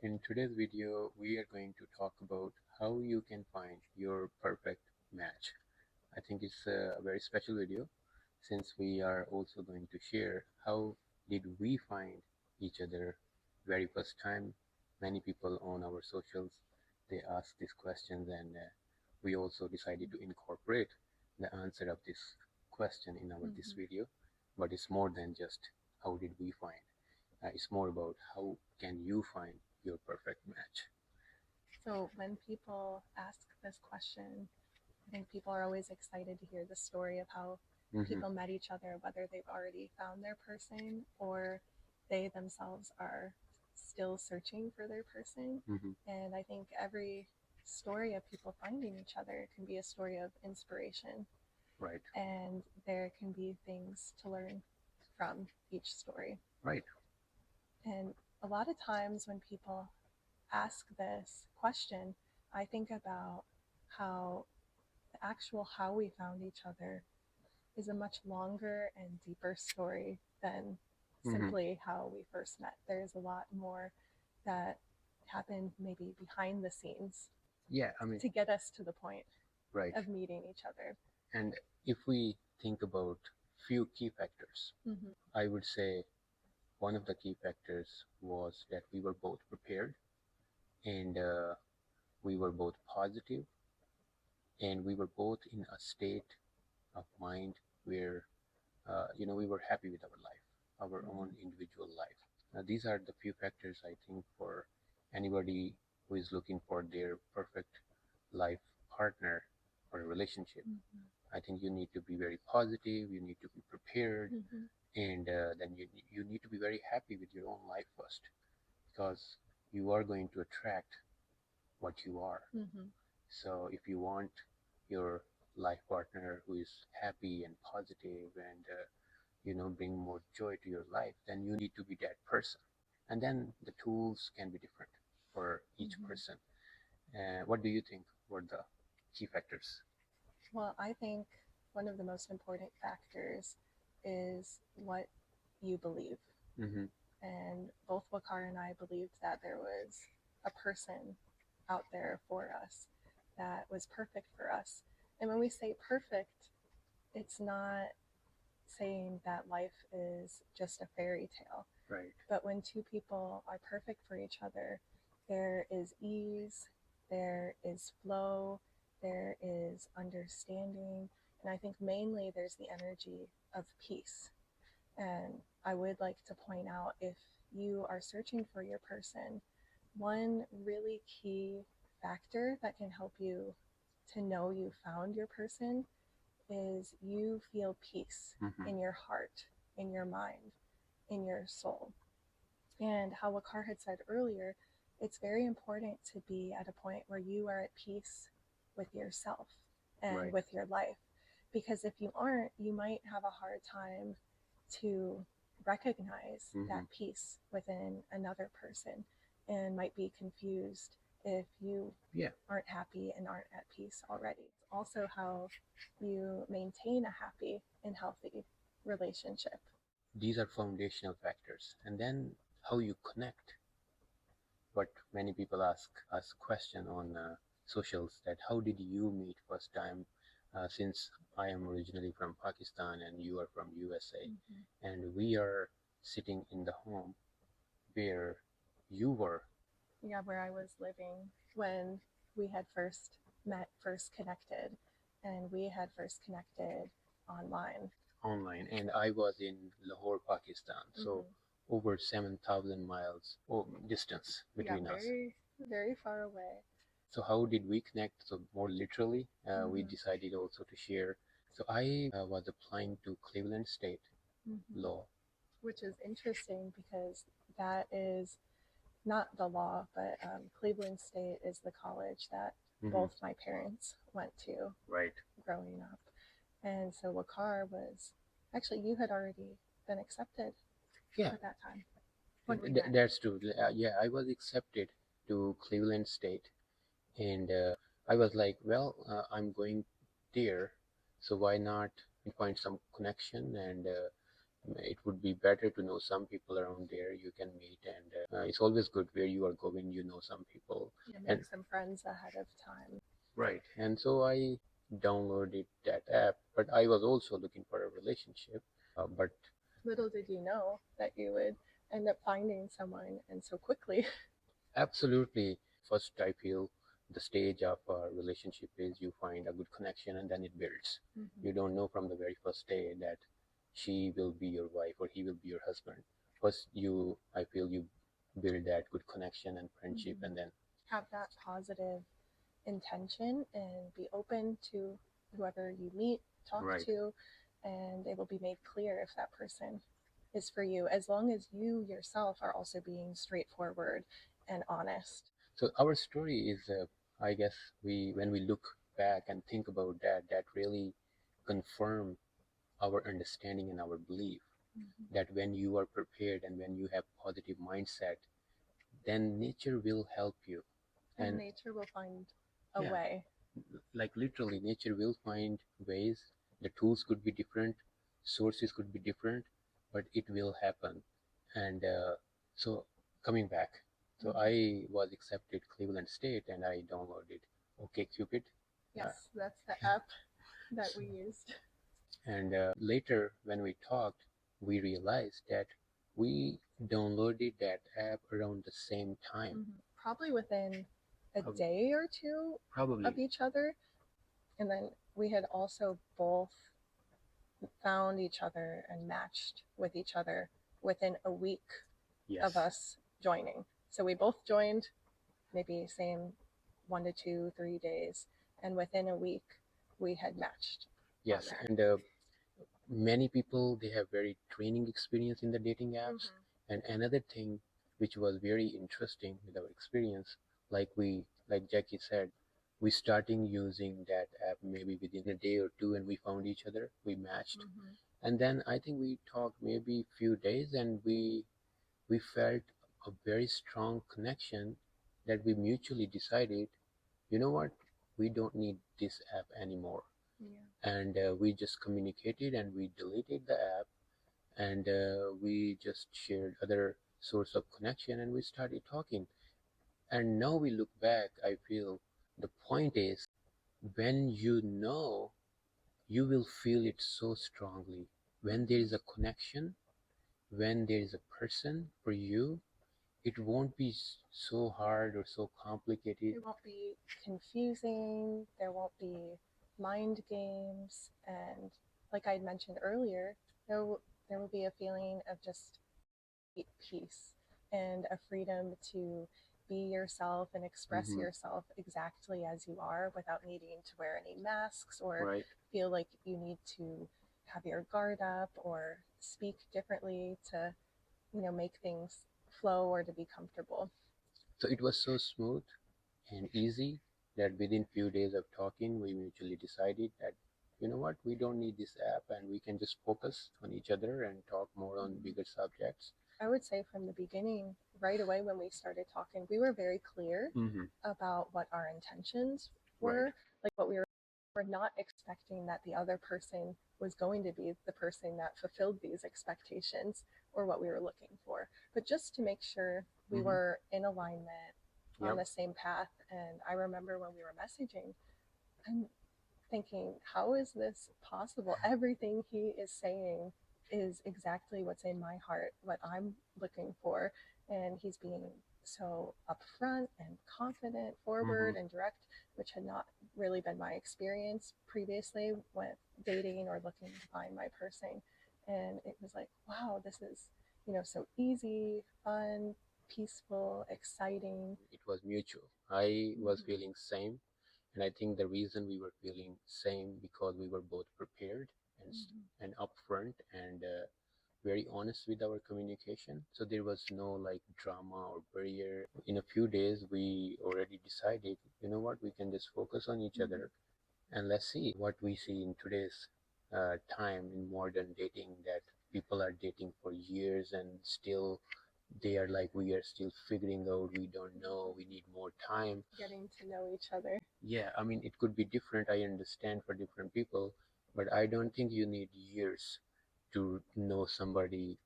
In today's video, we are going to talk about how you can find your perfect match. I think it's a very special video since we are also going to share how did we find each other very first time. Many people on our socials, they ask these questions, and we also decided to incorporate the answer of this question in our this video. But it's more than just how did we find. It's more about how can you find your perfect match. So when people ask this question, I think people are always excited to hear the story of how people met each other, whether they've already found their person or they themselves are still searching for their person. And I think every story of people finding each other can be a story of inspiration. Right. And there can be things to learn from each story. Right. And a lot of times when people ask this question, I think about how the actual how we found each other is a much longer and deeper story than simply how we first met. There's a lot more that happened maybe behind the scenes to get us to the point right. of meeting each other. And if we think about few key factors, I would say one of the key factors was that we were both prepared, and we were both positive, and we were both in a state of mind where we were happy with our life, our own individual life. These are the few factors, I think, for anybody who is looking for their perfect life partner or a relationship. I think you need to be very positive, you need to be prepared, and then you need to be very happy with your own life first, because you are going to attract what you are. So if you want your life partner who is happy and positive and bring more joy to your life, then you need to be that person. And then the tools can be different for each person. What do you think were the key factors? Well, I think one of the most important factors is what you believe. And both Waqar and I believed that there was a person out there for us that was perfect for us. And when we say perfect, it's not saying that life is just a fairy tale. Right. But when two people are perfect for each other, there is ease, there is flow, there is understanding, and I think mainly there's the energy of peace. And I would like to point out, if you are searching for your person, one really key factor that can help you to know you found your person is you feel peace in your heart, in your mind, in your soul. And how Waqar had said earlier, it's very important to be at a point where you are at peace with yourself and Right. with your life. Because if you aren't, you might have a hard time to recognize that peace within another person and might be confused if you aren't happy and aren't at peace already. It's also how you maintain a happy and healthy relationship. These are foundational factors. And then how you connect. But many people ask us question on socials that how did you meet first time, since I am originally from Pakistan and you are from USA, and we are sitting in the home where you were. Yeah, where I was living when we had first met, first connected, and we had first connected online. And I was in Lahore, Pakistan. So over 7,000 miles distance between us. Very far away. So how did we connect? So more literally, we decided also to share. So I was applying to Cleveland State Law. Which is interesting because that is not the law, but Cleveland State is the college that both my parents went to growing up. And so Waqar was, actually, you had already been accepted at that time. That's true. Yeah, I was accepted to Cleveland State, and I was like, well, I'm going there, so why not find some connection and it would be better to know some people around there you can meet, and it's always good where you are going, you know some people. Yeah, And make some friends ahead of time. right, and so I downloaded that app, but I was also looking for a relationship. But Little did you know that you would end up finding someone and so quickly. absolutely, first I feel the stage of a relationship is you find a good connection and then it builds. You don't know from the very first day that she will be your wife or he will be your husband. First, I feel you build that good connection and friendship, and then Have that positive intention and be open to whoever you meet, talk right. to, and it will be made clear if that person is for you, as long as you yourself are also being straightforward and honest. So our story is, I guess, when we look back and think about that, that really confirm our understanding and our belief that when you are prepared and when you have positive mindset, then nature will help you. And nature will find a yeah, way. like literally, nature will find ways. The tools could be different, sources could be different, but it will happen. And so coming back, so I was accepted Cleveland State and I downloaded OkCupid. Yes, that's the app that we used. And later, when we talked, we realized that we downloaded that app around the same time. Probably within a day or two Probably. of each other. And then we had also both found each other and matched with each other within a week Yes. of us joining. So we both joined maybe same 1 to 2, 3 days, and within a week we had matched. Yes, and many people, they have very training experience in the dating apps. And another thing which was very interesting with our experience, like Jackie said, we starting using that app maybe within a day or two, and we found each other, we matched. And then I think we talked maybe few days, and we felt a very strong connection that we mutually decided, you know what, we don't need this app anymore. And we just communicated and we deleted the app, and we just shared other source of connection and we started talking. And now we look back, I feel the point is, when you know, you will feel it so strongly. When there is a connection, when there is a person for you, it won't be so hard or so complicated. It won't be confusing, there won't be mind games, and like I mentioned earlier, there will be a feeling of just peace and a freedom to be yourself and express yourself exactly as you are without needing to wear any masks or feel like you need to have your guard up or speak differently to, make things flow or to be comfortable. So it was so smooth and easy that within few days of talking, we mutually decided that, you know what, we don't need this app and we can just focus on each other and talk more on bigger subjects. I would say from the beginning, right away when we started talking, we were very clear about what our intentions were, like what we were not expecting that the other person was going to be the person that fulfilled these expectations or what we were looking for. But just to make sure we were in alignment on the same path. And I remember when we were messaging, I'm thinking, how is this possible? Everything he is saying is exactly what's in my heart, what I'm looking for. And he's being so upfront and confident, forward and direct, which had not really been my experience previously with dating or looking to find my person. And it was like, wow, this is, so easy, fun, peaceful, exciting. It was mutual. I was feeling same, and I think the reason we were feeling same because we were both prepared and upfront and very honest with our communication. So there was no like drama or barrier. In a few days, we already decided, you know what, we can just focus on each other, and let's see what we see in today's time in modern dating, that people are dating for years and still they are like, we are still figuring out, we don't know, we need more time getting to know each other. Yeah, I mean, it could be different, I understand, for different people, but I don't think you need years to know somebody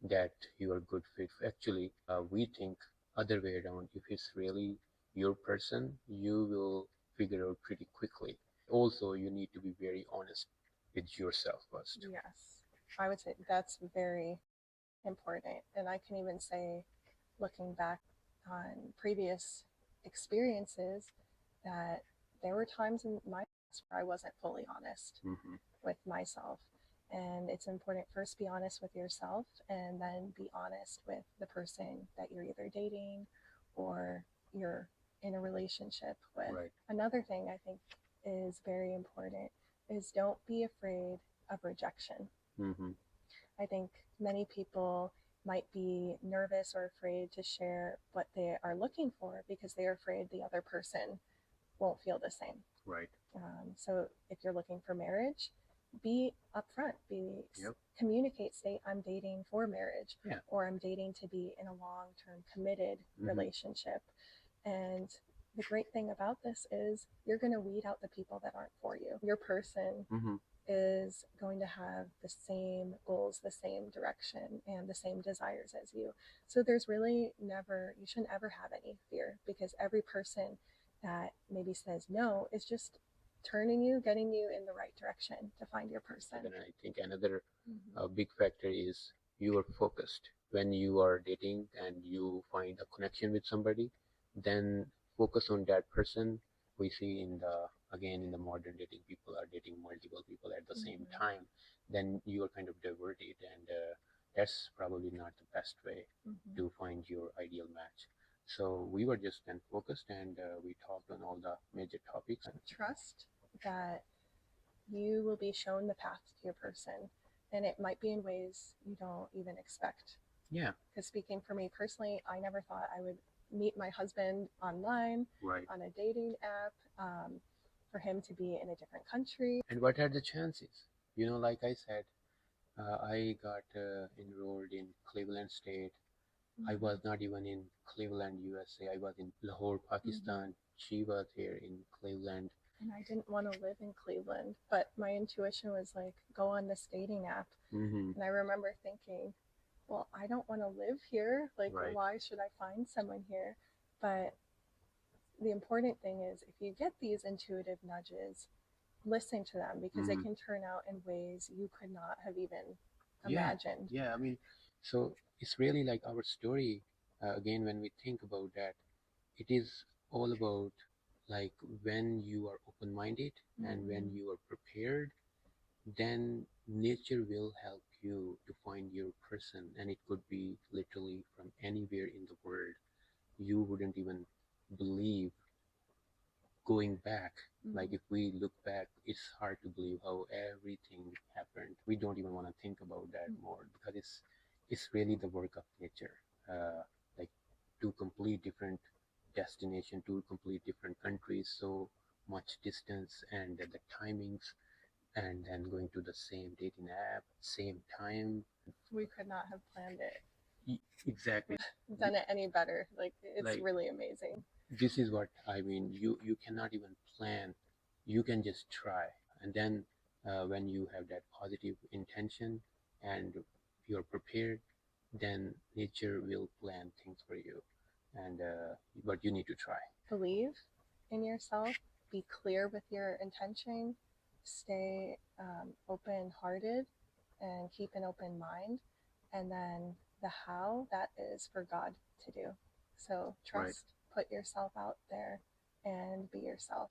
that you are good fit. Actually, we think other way around. If it's really your person, you will figure out pretty quickly. Also, you need to be very honest with yourself first. Yes, I would say that's very important. And I can even say, looking back on previous experiences, that there were times in my past where I wasn't fully honest with myself. And it's important first be honest with yourself and then be honest with the person that you're either dating or you're in a relationship with. Right. Another thing I think is very important is don't be afraid of rejection. I think many people might be nervous or afraid to share what they are looking for because they are afraid the other person won't feel the same. Right. So if you're looking for marriage, be upfront, communicate, say I'm dating for marriage, or I'm dating to be in a long-term committed relationship. And the great thing about this is you're going to weed out the people that aren't for you. Your person is going to have the same goals, the same direction, and the same desires as you. So there's really never, you shouldn't ever have any fear, because every person that maybe says no is just turning you, getting you in the right direction to find your person. And I think another big factor is you are focused. When you are dating and you find a connection with somebody, then focus on that person. We see in the modern dating, people are dating multiple people at the same time. Then you are kind of diverted, and that's probably not the best way to find your ideal match. So we were just then focused, and we talked on all the major topics. Trust that you will be shown the path to your person, and it might be in ways you don't even expect. Yeah. Because speaking for me personally, I never thought I would meet my husband online, on a dating app, for him to be in a different country. And what are the chances? Like I said, I got enrolled in Cleveland State. I was not even in Cleveland, USA. I was in Lahore, Pakistan. She was here in Cleveland. And I didn't want to live in Cleveland, but my intuition was like, go on this dating app. And I remember thinking, well, I don't want to live here. Like, why should I find someone here? But the important thing is, if you get these intuitive nudges, listen to them, because they can turn out in ways you could not have even imagined. Yeah, I mean, so it's really like our story. Again, when we think about that, it is all about, like, when you are open-minded and when you are prepared, then nature will help you to find your person. And it could be literally from anywhere in the world. You wouldn't even believe going back. Like, if we look back, it's hard to believe how everything happened. We don't even want to think about that more, because it's really the work of nature. Like, two complete different destination, two complete different countries, so much distance, and the timings, and then going to the same dating app, same time. We could not have planned it. Exactly. Done it any better. Like, it's really amazing. This is what I mean. You cannot even plan. You can just try, and then when you have that positive intention and you're prepared, then nature will plan things for you. And but you need to try. Believe in yourself. Be clear with your intention. Stay open-hearted and keep an open mind. And then the how, that is for God to do. So trust, put yourself out there, and be yourself.